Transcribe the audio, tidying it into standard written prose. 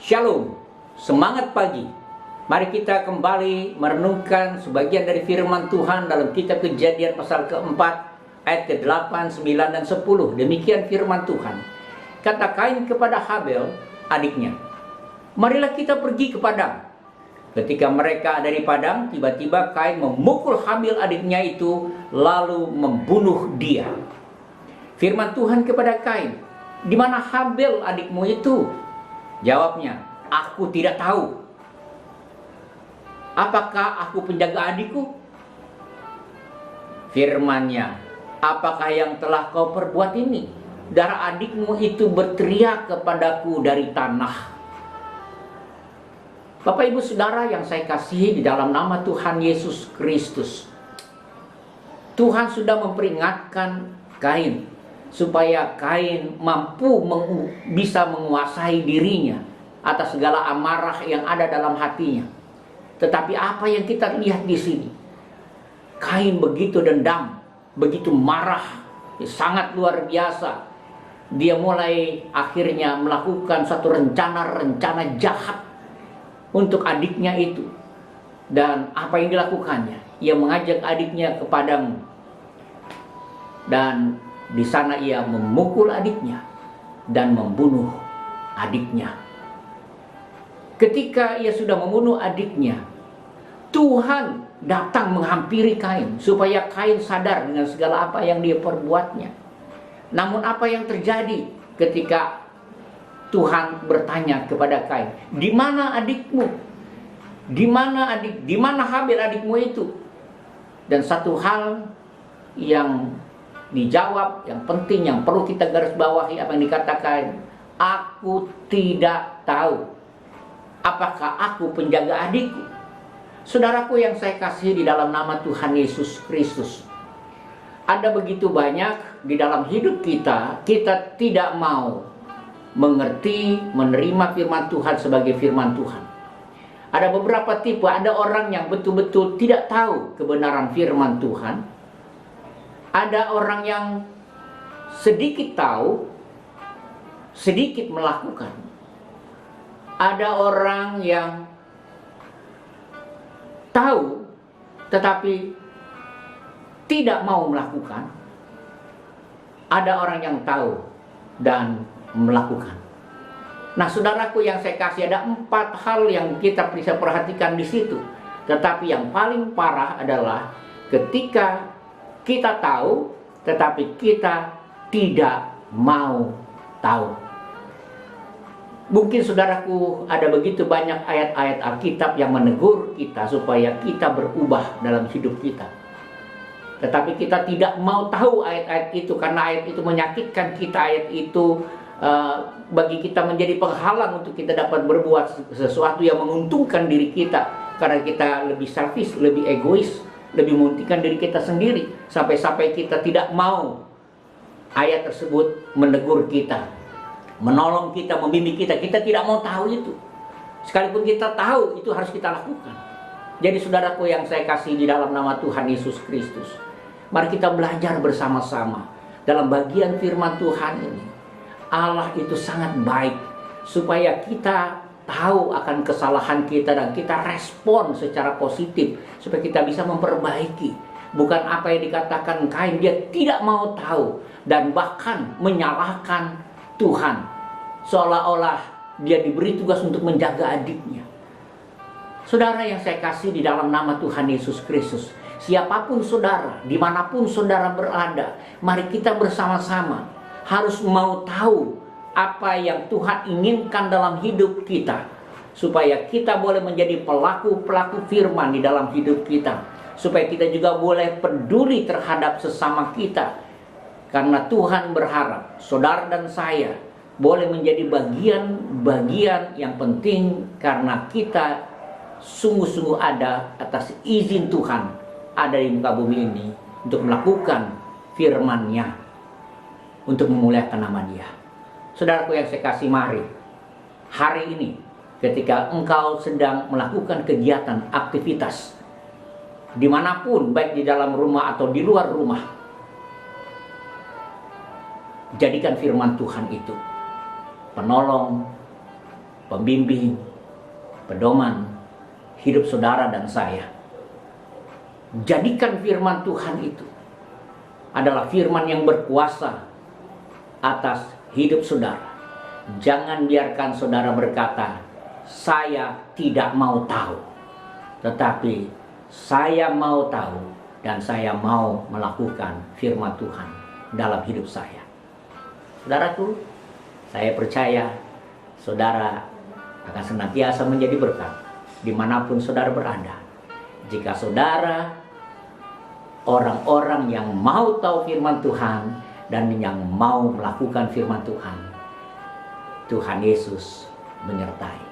Shalom, semangat pagi. Mari kita kembali merenungkan sebagian dari firman Tuhan dalam kitab Kejadian pasal keempat, ayat ke-8, 9, dan 10. Demikian firman Tuhan. Kata Kain kepada Habel, adiknya, marilah kita pergi ke padang. Ketika mereka ada di padang, tiba-tiba Kain memukul Habil adiknya itu, lalu membunuh dia. Firman Tuhan kepada Kain, di mana Habel adikmu itu? Jawabnya, aku tidak tahu. Apakah aku penjaga adikku? Firman-Nya, apakah yang telah kau perbuat ini? Darah adikmu itu berteriak kepadaku dari tanah. Bapak Ibu Saudara yang saya kasihi di dalam nama Tuhan Yesus Kristus, Tuhan sudah memperingatkan Kain supaya Kain mampu bisa menguasai dirinya atas segala amarah yang ada dalam hatinya. Tetapi apa yang kita lihat di sini, Kain begitu dendam, begitu marah, sangat luar biasa. Dia mulai akhirnya melakukan satu rencana-rencana jahat untuk adiknya itu. Dan apa yang dilakukannya? Ia mengajak adiknya ke padang, dan di sana ia memukul adiknya dan membunuh adiknya. Ketika ia sudah membunuh adiknya, Tuhan datang menghampiri Kain supaya Kain sadar dengan segala apa yang dia perbuatnya. Namun apa yang terjadi ketika Tuhan bertanya kepada Kain, di mana adikmu? Di mana Habil adikmu itu? Dan satu hal yang dijawab, yang penting, yang perlu kita garis bawahi apa yang dikatakan, aku tidak tahu. Apakah aku penjaga adikku? Saudaraku yang saya kasihi di dalam nama Tuhan Yesus Kristus, ada begitu banyak di dalam hidup kita, kita tidak mau mengerti, menerima firman Tuhan sebagai firman Tuhan. Ada beberapa tipe, ada orang yang betul-betul tidak tahu kebenaran firman Tuhan. Ada orang yang sedikit tahu, sedikit melakukan. Ada orang yang tahu, tetapi tidak mau melakukan. Ada orang yang tahu dan melakukan. Nah, saudaraku yang saya kasih, ada 4 hal yang kita bisa perhatikan di situ. Tetapi yang paling parah adalah ketika kita tahu, tetapi kita tidak mau tahu. Mungkin saudaraku ada begitu banyak ayat-ayat Alkitab yang menegur kita supaya kita berubah dalam hidup kita. Tetapi kita tidak mau tahu ayat-ayat itu karena ayat itu menyakitkan kita. Ayat itu bagi kita menjadi penghalang untuk kita dapat berbuat sesuatu yang menguntungkan diri kita. Karena kita lebih selfish, lebih egois, lebih mementingkan diri kita sendiri. Sampai-sampai kita tidak mau ayat tersebut menegur kita, menolong kita, membimbing kita. Kita tidak mau tahu itu. Sekalipun kita tahu, itu harus kita lakukan. Jadi saudaraku yang saya kasih di dalam nama Tuhan Yesus Kristus, mari kita belajar bersama-sama dalam bagian firman Tuhan ini. Allah itu sangat baik supaya kita tahu akan kesalahan kita dan kita respon secara positif supaya kita bisa memperbaiki. Bukan apa yang dikatakan Kain, dia tidak mau tahu dan bahkan menyalahkan Tuhan, seolah-olah dia diberi tugas untuk menjaga adiknya. Saudara yang saya kasih di dalam nama Tuhan Yesus Kristus, siapapun saudara, dimanapun saudara berada, mari kita bersama-sama harus mau tahu apa yang Tuhan inginkan dalam hidup kita, supaya kita boleh menjadi pelaku-pelaku firman di dalam hidup kita, supaya kita juga boleh peduli terhadap sesama kita. Karena Tuhan berharap saudara dan saya boleh menjadi bagian-bagian yang penting, karena kita sungguh-sungguh ada atas izin Tuhan ada di muka bumi ini untuk melakukan firman-Nya, untuk memuliakan nama Dia. Saudaraku yang saya kasih, mari hari ini ketika engkau sedang melakukan kegiatan, aktivitas dimanapun, baik di dalam rumah atau di luar rumah, jadikan firman Tuhan itu penolong, pembimbing, pedoman hidup saudara dan saya. Jadikan firman Tuhan itu adalah firman yang berkuasa atas hidup saudara. Jangan biarkan saudara berkata, saya tidak mau tahu, tetapi saya mau tahu dan saya mau melakukan firman Tuhan dalam hidup saya. Saudaraku, saya percaya saudara akan senantiasa menjadi berkat dimanapun saudara berada. Jika saudara orang-orang yang mau tahu firman Tuhan dan yang mau melakukan firman Tuhan, Tuhan Yesus menyertai.